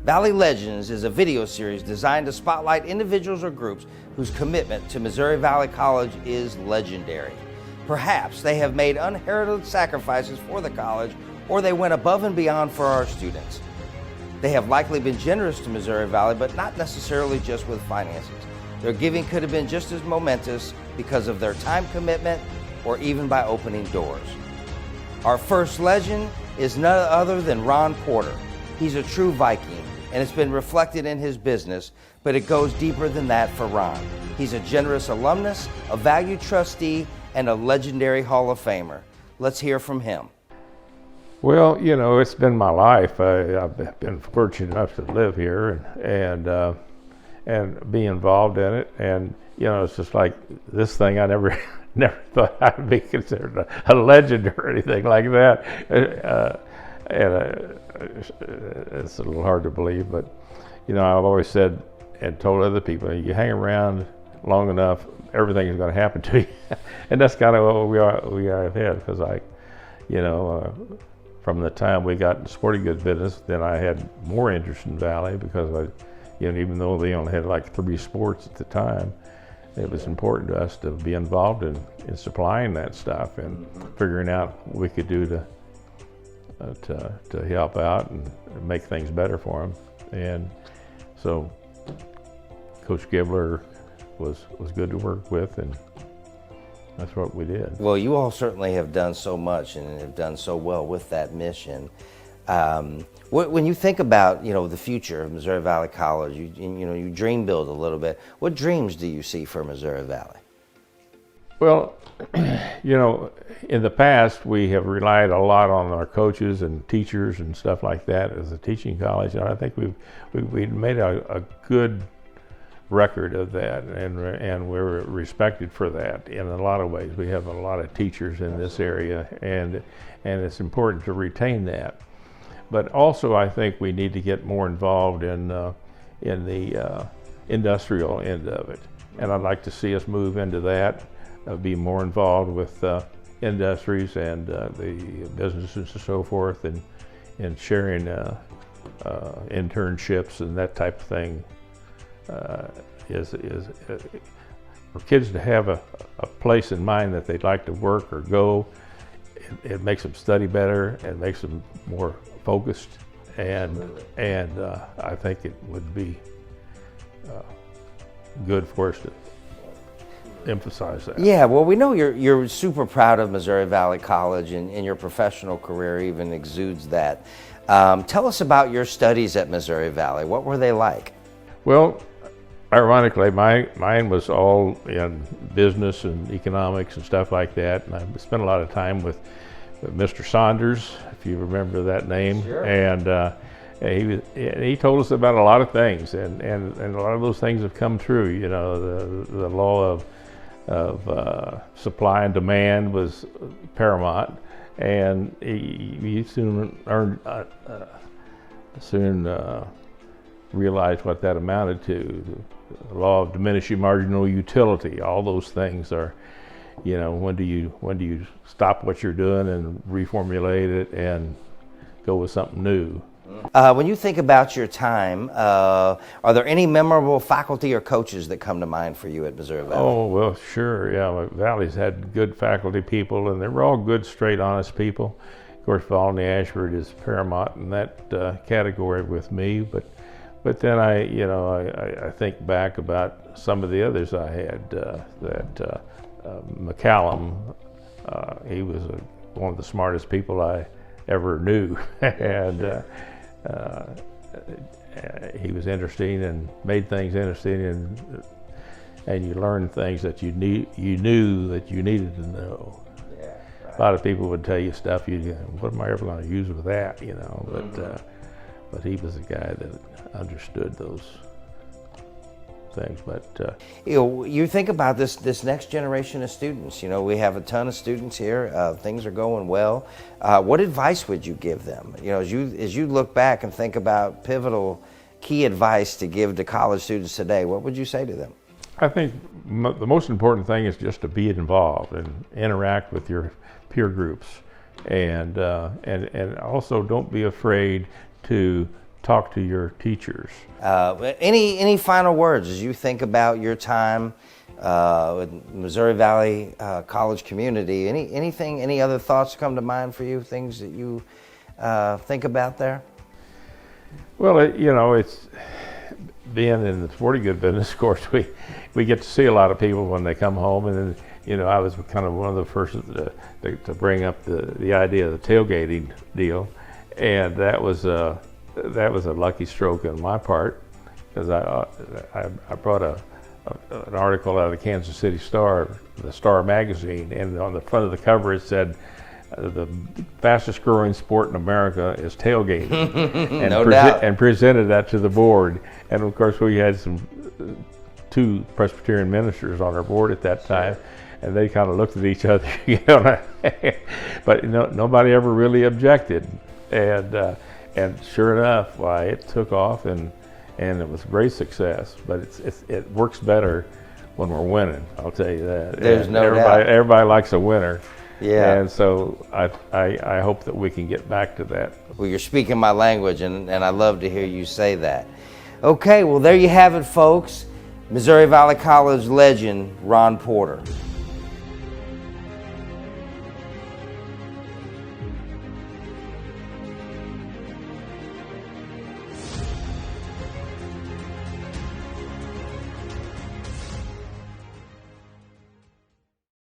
Valley Legends is a video series designed to spotlight individuals or groups whose commitment to Missouri Valley College is legendary. Perhaps they have made unheralded sacrifices for the college, or they went above and beyond for our students. They have likely been generous to Missouri Valley, but not necessarily just with finances. Their giving could have been just as momentous because of their time commitment or even by opening doors. Our first legend is none other than Ron Porter. He's a true Viking, and it's been reflected in his business, but it goes deeper than that for Ron. He's a generous alumnus, a valued trustee, and a legendary Hall of Famer. Let's hear from him. Well, you know, it's been my life. I've been fortunate enough to live here and be involved in it. And you know, it's just like this thing. I never thought I'd be considered a legend or anything like that. It's a little hard to believe, but you know, I've always said and told other people, you hang around long enough, everything is going to happen to you. And that's kind of what we have had, because from the time we got in the sporting goods business, then I had more interest in Valley, because even though they only had like 3 sports at the time, it was important to us to be involved in supplying that stuff and figuring out what we could do to help out and make things better for them. And so Coach Gibler was good to work with, and that's what we did. Well, you all certainly have done so much and have done so well with that mission. When you think about the future of Missouri Valley College, you dream build a little bit. What dreams do you see for Missouri Valley? Well, in the past we have relied a lot on our coaches and teachers and stuff like that as a teaching college, and I think we've made a good record of that, and we're respected for that in a lot of ways. We have a lot of teachers in this area, and it's important to retain that. But also, I think we need to get more involved in the industrial end of it, and I'd like to see us move into that, be more involved with industries and the businesses and so forth, and sharing internships and that type of thing. Is for kids to have a place in mind that they'd like to work or go. It makes them study better and makes them more focused, and I think it would be good for us to emphasize that. Yeah, well, we know you're super proud of Missouri Valley College, and your professional career even exudes that. Tell us about your studies at Missouri Valley. What were they like? Well, ironically, mine was all in business and economics and stuff like that, and I spent a lot of time with Mr. Saunders, if you remember that name. Sure. And he told us about a lot of things, and a lot of those things have come true. The law of supply and demand was paramount, and he soon realized what that amounted to. The law of diminishing marginal utility. All those things are, when do you stop what you're doing and reformulate it and go with something new? When you think about your time, are there any memorable faculty or coaches that come to mind for you at Missouri Valley? Oh, well, sure, yeah. Valley's had good faculty people, and they were all good, straight, honest people. Of course, Volney Ashford is paramount in that category with me, but then I think back about some of the others I had. McCallum, he was one of the smartest people I ever knew, and he was interesting and made things interesting, and you learned things that you knew that you needed to know. Yeah, right. A lot of people would tell you stuff, what am I ever going to use with that, but he was a guy that understood those things. But you think about this next generation of students. We have a ton of students here. Things are going well. What advice would you give them? As you look back and think about pivotal key advice to give to college students today, what would you say to them? I think the most important thing is just to be involved and interact with your peer groups, and also don't be afraid to talk to your teachers. Any final words as you think about your time with Missouri Valley College community? Any other thoughts come to mind for you? Things that you think about there? Well, it's being in the sporting good business. Of course, we get to see a lot of people when they come home, and then I was kind of one of the first to bring up the idea of the tailgating deal, and that was a lucky stroke on my part, because I brought an article out of the Kansas City Star, the Star magazine, and on the front of the cover it said, the fastest growing sport in America is tailgating, and, no doubt. And presented that to the board. And of course, we had two Presbyterian ministers on our board at that time, and they kind of looked at each other, but nobody ever really objected. And sure enough, why, it took off, and it was a great success. But it works better when we're winning, I'll tell you that. There's no doubt. Everybody likes a winner. Yeah. And so I hope that we can get back to that. Well, you're speaking my language, and I love to hear you say that. Okay, well, there you have it, folks. Missouri Valley College legend, Ron Porter.